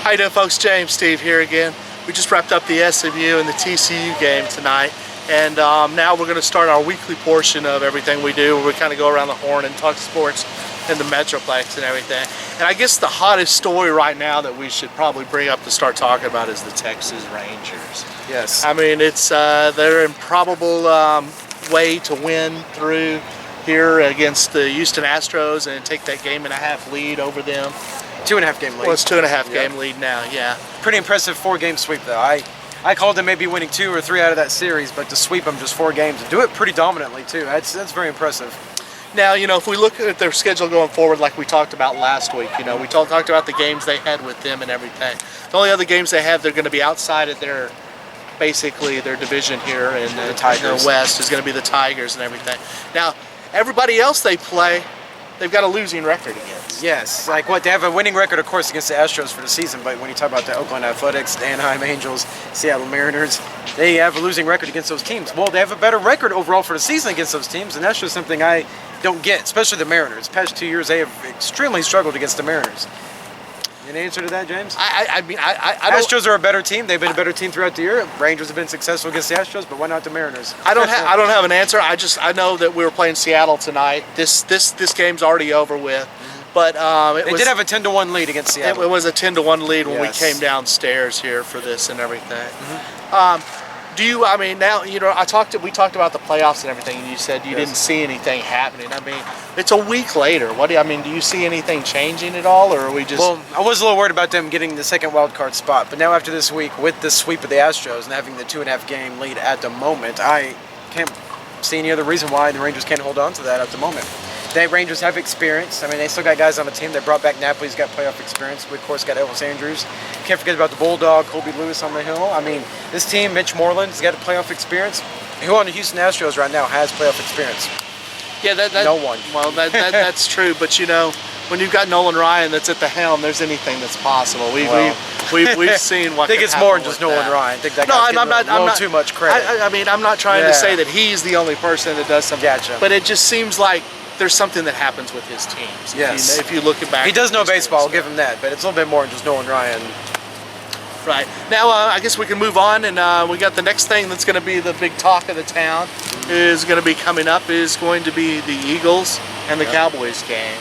How you doing, folks? James, Steve here again. We just wrapped up the SMU and the TCU game tonight, and now we're going to start our weekly portion of everything we do, where we kind of go around the horn and talk sports in the Metroplex and everything. And I guess the hottest story right now that we should probably bring up to start talking about is the Texas Rangers. Yes. I mean, it's they're improbable way to win through here against the Houston Astros and take that game-and-a-half lead over them. 2.5 game lead. Well, it's 2.5 game lead now, yeah. Pretty impressive 4-game sweep, though. I called them maybe winning 2 or 3 out of that series, but to sweep them just 4 games and do it pretty dominantly, too. That's very impressive. Now, you know, if we look at their schedule going forward, like we talked about last week, you know, we talked about the games they had with them and everything. The only other games they have, they're going to be outside of their, basically, their division here in the West is going to be the Tigers and everything. Now, everybody else they play, they've got a losing record against. Yes, like what, they have a winning record, of course, against the Astros for the season, but when you talk about the Oakland Athletics, the Anaheim Angels, Seattle Mariners, they have a losing record against those teams. Well, they have a better record overall for the season against those teams, and that's just something I don't get, especially the Mariners. The past 2 years, they have extremely struggled against the Mariners. Any answer to that, James? I mean, I don't... Astros are a better team. They've been a better team throughout the year. Rangers have been successful against the Astros, but why not the Mariners? I don't have an answer. I know that we were playing Seattle tonight. This game's already over with, but they did have a 10-1 lead against Seattle. It was a 10-1 lead when we came downstairs here for this and everything. I mean, now, you know, we talked about the playoffs and everything, and you said you didn't see anything happening. I mean, it's a week later. Do you see anything changing at all, or are we just... Well, I was a little worried about them getting the second wild card spot, but now after this week, with the sweep of the Astros and having the 2.5 game lead at the moment, I can't see any other reason why the Rangers can't hold on to that at the moment. The Rangers have experience. I mean, they still got guys on the team. They brought back Napoli's got playoff experience. We, of course, got Elvis Andrews. Can't forget about the Bulldog, Colby Lewis on the hill. I mean, this team, Mitch Moreland's got a playoff experience. Who on the Houston Astros right now has playoff experience? Yeah, no one. Well, that's true. But, you know, when you've got Nolan Ryan that's at the helm, there's anything that's possible. We've seen what. I think it's more than just Nolan Ryan. I think that guy's getting a little too much credit. I mean, I'm not trying to say that he's the only person that does something. Gotcha. But it just seems like there's something that happens with his teams. Yes. If you look back. He does know baseball, I'll give him that, but it's a little bit more than just Nolan Ryan. Right. Now, I guess we can move on, and we got the next thing that's going to be the big talk of the town is going to be coming up is going to be the Eagles and the Cowboys game.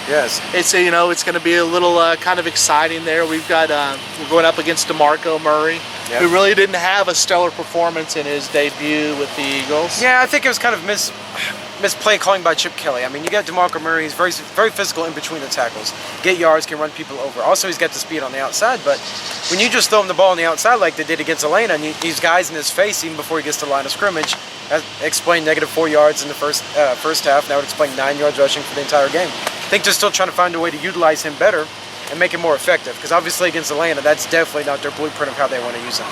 Yes. It's it's going to be a little kind of exciting there. We've got we're going up against DeMarco Murray, who really didn't have a stellar performance in his debut with the Eagles. Yeah, I think it was kind of misplay calling by Chip Kelly. I mean, you got DeMarco Murray. He's very physical in between the tackles. Get yards, can run people over. Also, he's got the speed on the outside, but when you just throw him the ball on the outside like they did against Atlanta, and these guys in his face even before he gets to the line of scrimmage, that explained -4 yards in the first half. That would explain 9 yards rushing for the entire game. I think they're still trying to find a way to utilize him better and make him more effective, because obviously against Atlanta, that's definitely not their blueprint of how they want to use him.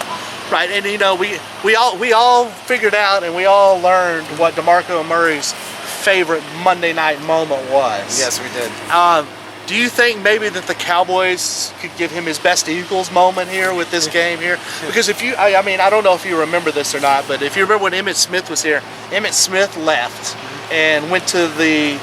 Right, and you know, we all figured out and we all learned what DeMarco Murray's favorite Monday night moment was. Yes, we did. Do you think maybe that the Cowboys could give him his best Eagles moment here with this game here? Because if I mean, I don't know if you remember this or not, but if you remember when Emmitt Smith was here, Emmitt Smith left and went to the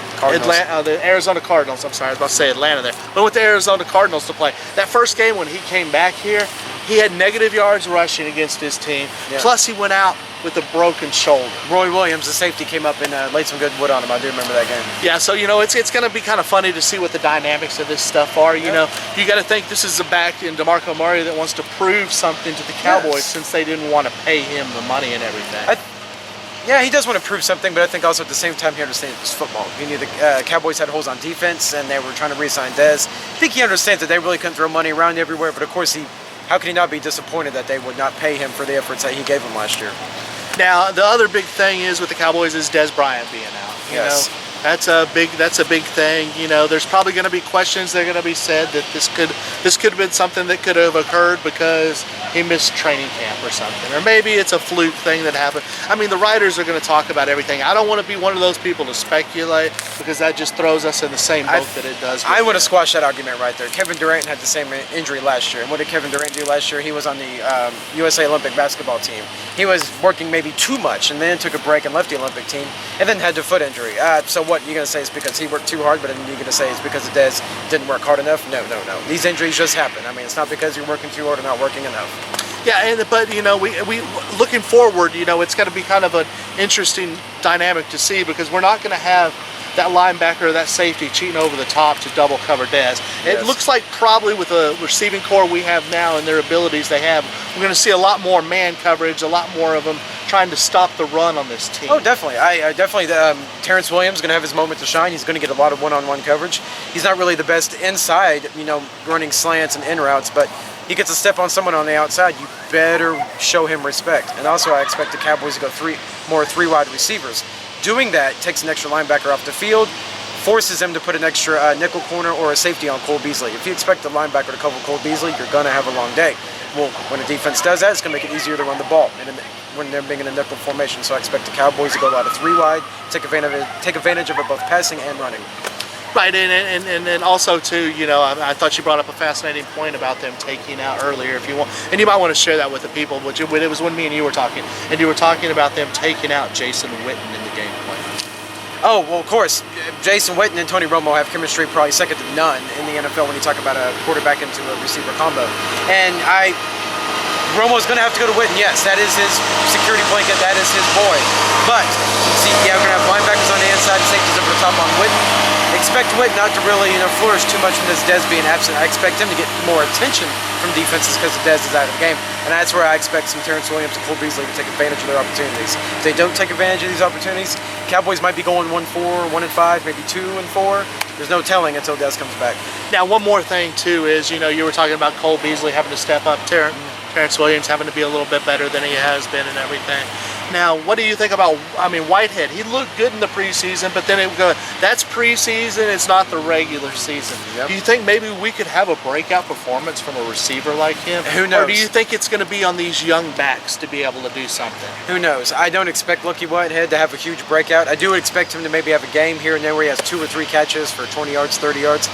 Arizona Cardinals. I'm sorry, I was about to say Atlanta there. But went to Arizona Cardinals to play. That first game when he came back here, he had negative yards rushing against his team. Yeah. Plus he went out with a broken shoulder. Roy Williams, the safety, came up and laid some good wood on him. I do remember that game. Yeah, so you know, it's going to be kind of funny to see what the dynamics of this stuff are. You know, you got to think this is a back in DeMarco Murray that wants to prove something to the Cowboys since they didn't want to pay him the money and everything. Yeah, he does want to prove something, but I think also at the same time he understands it's football. He knew the Cowboys had holes on defense and they were trying to re-sign Dez. I think he understands that they really couldn't throw money around everywhere, but of course how can he not be disappointed that they would not pay him for the efforts that he gave him last year? Now, the other big thing is with the Cowboys is Dez Bryant being out. You know, that's a big thing. You know, there's probably going to be questions that are going to be said that this could have been something that could have occurred because he missed training camp or something, or maybe it's a fluke thing that happened. I mean, the writers are going to talk about everything. I don't want to be one of those people to speculate, because that just throws us in the same boat that it does. I want to squash that argument right there. Kevin Durant had the same injury last year, and what did Kevin Durant do last year? He was on the USA Olympic basketball team. He was working maybe too much, and then took a break and left the Olympic team, and then had the foot injury. So what, you're going to say it's because he worked too hard, but then you're going to say it's because Dez didn't work hard enough? No. These injuries just happen. I mean, it's not because you're working too hard or not working enough. Yeah, but you know, we looking forward, you know, it's going to be kind of an interesting dynamic to see, because we're not going to have that linebacker or that safety cheating over the top to double cover Dez. It looks like probably with the receiving core we have now and their abilities they have, we're going to see a lot more man coverage, a lot more of them trying to stop the run on this team. Oh, definitely. I definitely. Terrence Williams is going to have his moment to shine. He's going to get a lot of one-on-one coverage. He's not really the best inside, you know, running slants and in routes, but he gets a step on someone on the outside, you better show him respect. And also, I expect the Cowboys to go more three wide receivers. Doing that takes an extra linebacker off the field, forces him to put an extra nickel corner or a safety on Cole Beasley. If you expect the linebacker to cover Cole Beasley, you're going to have a long day. Well, when a defense does that, it's going to make it easier to run the ball when they're being in a nickel formation. So I expect the Cowboys to go out of three wide, take advantage of it both passing and running. Right, and also too, you know, I thought you brought up a fascinating point about them taking out earlier. If you want, and you might want to share that with the people. Which it was when me and you were talking, and you were talking about them taking out Jason Witten in the game plan. Oh, well, of course, Jason Witten and Tony Romo have chemistry probably second to none in the NFL when you talk about a quarterback into a receiver combo. And Romo's going to have to go to Witten. Yes, that is his security blanket. That is his boy. But see, yeah, we're going to have linebackers on the inside and safeties over the top on Witten. Expect Witten not to really, you know, flourish too much from this Dez being absent. I expect him to get more attention from defenses because Dez is out of the game, and that's where I expect some Terrence Williams and Cole Beasley to take advantage of their opportunities. If they don't take advantage of these opportunities, Cowboys might be going 1-4, 1-5, maybe 2-4. There's no telling until Dez comes back. Now, one more thing too is, you know, you were talking about Cole Beasley having to step up, Terrence Williams having to be a little bit better than he has been and everything. Now, what do you think about, I mean, Whitehead? He looked good in the preseason, but then that's preseason, it's not the regular season. Yep. Do you think maybe we could have a breakout performance from a receiver like him? Who knows? Or do you think it's going to be on these young backs to be able to do something? Who knows? I don't expect Lucky Whitehead to have a huge breakout. I do expect him to maybe have a game here and there where he has 2 or 3 catches for 20 yards, 30 yards.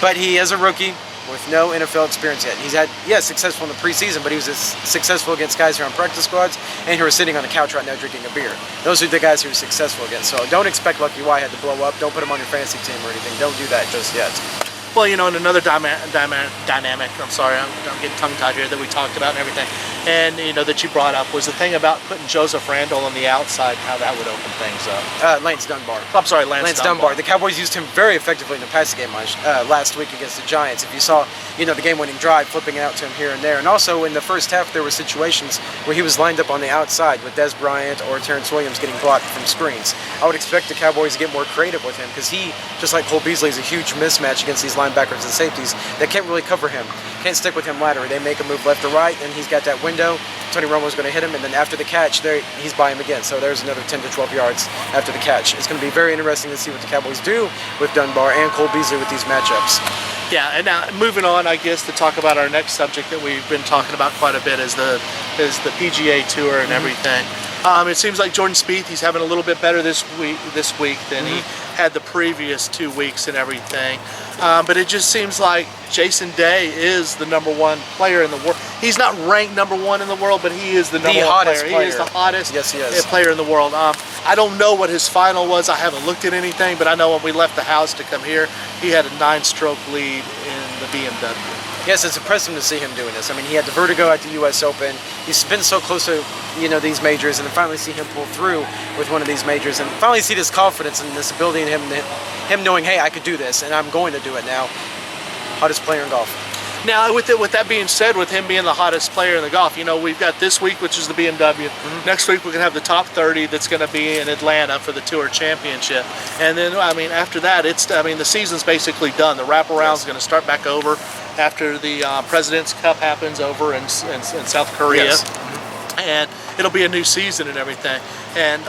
But he is a rookie with no NFL experience yet. He's had, yes, successful in the preseason, but he was successful against guys who are on practice squads and who are sitting on the couch right now drinking a beer. Those are the guys who are successful against. So don't expect Lucky Whitehead to blow up. Don't put him on your fantasy team or anything. Don't do that just yet. Well, you know, and another dynamic, I'm sorry, I'm getting tongue-tied here, that we talked about and everything, and, you know, that you brought up was the thing about putting Joseph Randle on the outside, how that would open things up. Lance Dunbar. I'm sorry, Lance Dunbar. The Cowboys used him very effectively in the passing game last week against the Giants. If you saw, you know, the game-winning drive, flipping it out to him here and there. And also in the first half, there were situations where he was lined up on the outside with Dez Bryant or Terrence Williams getting blocked from screens. I would expect the Cowboys to get more creative with him, because he, just like Cole Beasley, is a huge mismatch against these linebackers and safeties that can't really cover him, can't stick with him laterally. They make a move left or right, and he's got that window. Tony Romo's going to hit him, and then after the catch, he's by him again. So there's another 10 to 12 yards after the catch. It's going to be very interesting to see what the Cowboys do with Dunbar and Cole Beasley with these matchups. Yeah, and now moving on, I guess, to talk about our next subject that we've been talking about quite a bit is the PGA Tour and everything. It seems like Jordan Spieth, he's having a little bit better this week than he had the previous 2 weeks and everything. But it just seems like Jason Day is the #1 player in the world. He's not ranked #1 in the world, but he is the #1 player. He is the hottest yes. player in the world. I don't know what his final was. I haven't looked at anything, but I know when we left the house to come here, he had a 9-stroke lead in the BMW. Yes, it's impressive to see him doing this. I mean, he had the vertigo at the U.S. Open. He's been so close to, you know, these majors, and then finally see him pull through with one of these majors, and finally see this confidence and this ability in him knowing, hey, I could do this, and I'm going to do it now. Hottest player in golf. Now, with that being said, with him being the hottest player in the golf, you know, we've got this week, which is the BMW. Next week, we're going to have the top 30 that's going to be in Atlanta for the Tour Championship. And then, I mean, after that, the season's basically done. The wraparound's going to start back over after the President's Cup happens over in South Korea. Yes. and it'll be a new season and everything. And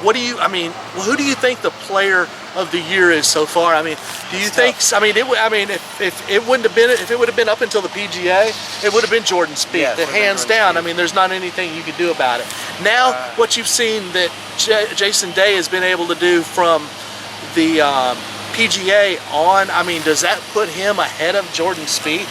what do you? I mean, who do you think the player of the year is so far? I mean, do you think? I mean, if it wouldn't have been, if it would have been up until the PGA, it would have been Jordan Spieth, hands down. I mean, there's not anything you could do about it. Now, what you've seen that Jason Day has been able to do from the PGA on, I mean, does that put him ahead of Jordan Spieth?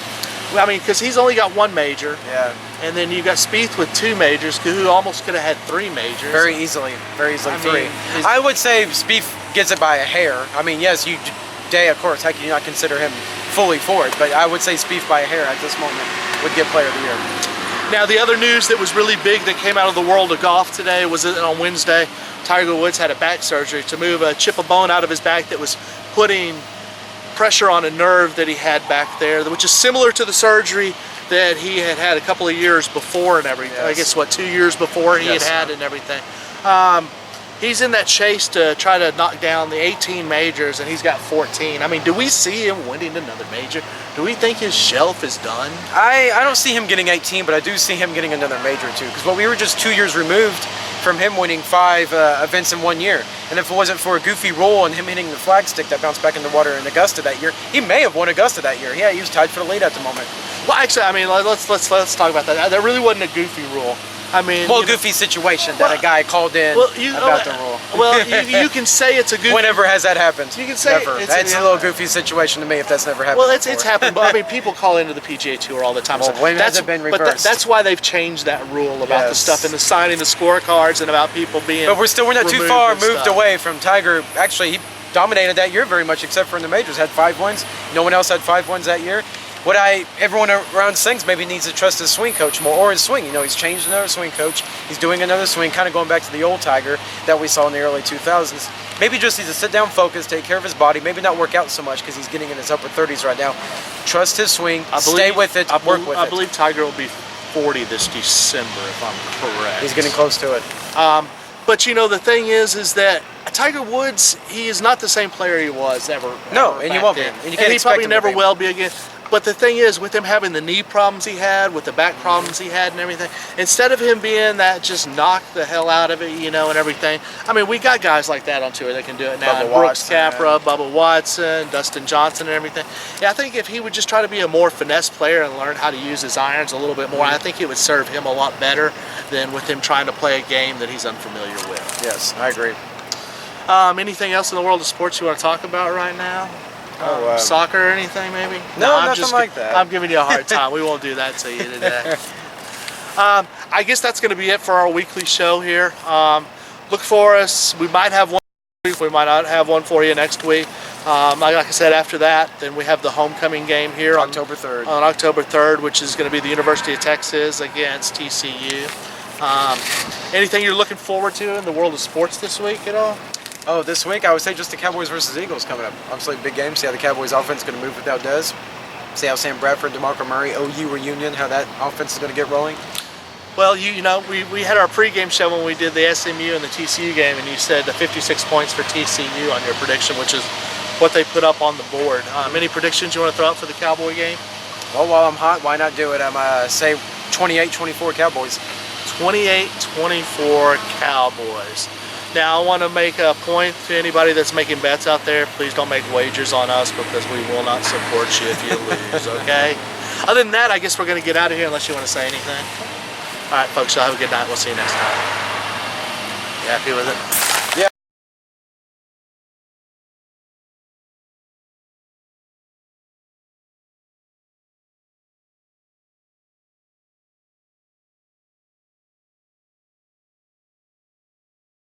I mean, because he's only got one major. Yeah. And then you got Spieth with 2 majors, who almost could have had 3 majors. Very easily I 3. mean, I would say Spieth gets it by a hair. I mean, yes, Day, of course, heck, you not consider him fully for it, but I would say Spieth by a hair at this moment would get Player of the Year. Now, the other news that was really big that came out of the world of golf today was that on Wednesday, Tiger Woods had a back surgery to move a chip of bone out of his back that was putting pressure on a nerve that he had back there, which is similar to the surgery that he had a couple of years before and everything. Yes. I guess, what, 2 years before he had and everything. He's in that chase to try to knock down the 18 majors, and he's got 14. I mean, do we see him winning another major? Do we think his shelf is done? I don't see him getting 18, but I do see him getting another major too, because we were just 2 years removed from him winning 5 events in 1 year. And if it wasn't for a goofy roll and him hitting the flag stick that bounced back in the water in Augusta that year, he may have won Augusta that year. Yeah, he was tied for the lead at the moment. Well, actually, I mean, let's talk about that. There really wasn't a goofy rule. I mean, well, goofy situation that a guy called in about the rule. Well, you can say it's a goofy. Whenever has that happened? You can say never. It's a little goofy situation to me if that's never happened. Well, it's happened. But I mean, people call into the PGA Tour all the time. Well, when has it been reversed? But that's why they've changed that rule about the stuff and the signing the scorecards and about people being. But we're not too far moved away from Tiger. Actually, he dominated that year very much, except for in the majors. Had 5 wins. No one else had 5 wins that year. What everyone around sings maybe needs to trust his swing coach more, or his swing. You know, he's changed another swing coach. He's doing another swing, kind of going back to the old Tiger that we saw in the early 2000s. Maybe just needs to sit down, focus, take care of his body. Maybe not work out so much because he's getting in his upper 30s right now. Trust his swing, stay with it, work with it. I believe Tiger will be 40 this December, if I'm correct. He's getting close to it. But you know, the thing is that Tiger Woods, he is not the same player he was ever. No, and he won't be. And he probably never will be again. But the thing is, with him having the knee problems he had, with the back problems he had and everything, instead of him being that just knock the hell out of it, you know, and everything, I mean, we got guys like that on tour that can do it now. Brooks Koepka, Bubba Watson, Dustin Johnson and everything. Yeah, I think if he would just try to be a more finesse player and learn how to use his irons a little bit more, I think it would serve him a lot better than with him trying to play a game that he's unfamiliar with. Yes, I agree. Anything else in the world of sports you want to talk about right now? Soccer or anything, maybe? No, nothing like that. I'm giving you a hard time. We won't do that to you today. I guess that's going to be it for our weekly show here. Look for us. We might have one week. We might not have one for you next week. Like I said, after that, then we have the homecoming game here on October 3rd. On October 3rd, which is going to be the University of Texas against TCU. Anything you're looking forward to in the world of sports this week at all? Oh, this week I would say just the Cowboys versus Eagles coming up. Obviously, big game. See how the Cowboys offense is going to move without Dez. See how Sam Bradford, DeMarco Murray, OU reunion, how that offense is going to get rolling. Well, you know, we had our pregame show when we did the SMU and the TCU game, and you said 56 points for TCU on your prediction, which is what they put up on the board. Any predictions you want to throw out for the Cowboy game? Well, while I'm hot, why not do it? I'm say 28-24 Cowboys. 28-24 Cowboys. Now, I want to make a point to anybody that's making bets out there. Please don't make wagers on us because we will not support you if you lose, okay? Other than that, I guess we're going to get out of here unless you want to say anything. All right, folks, y'all have a good night. We'll see you next time. You happy with it?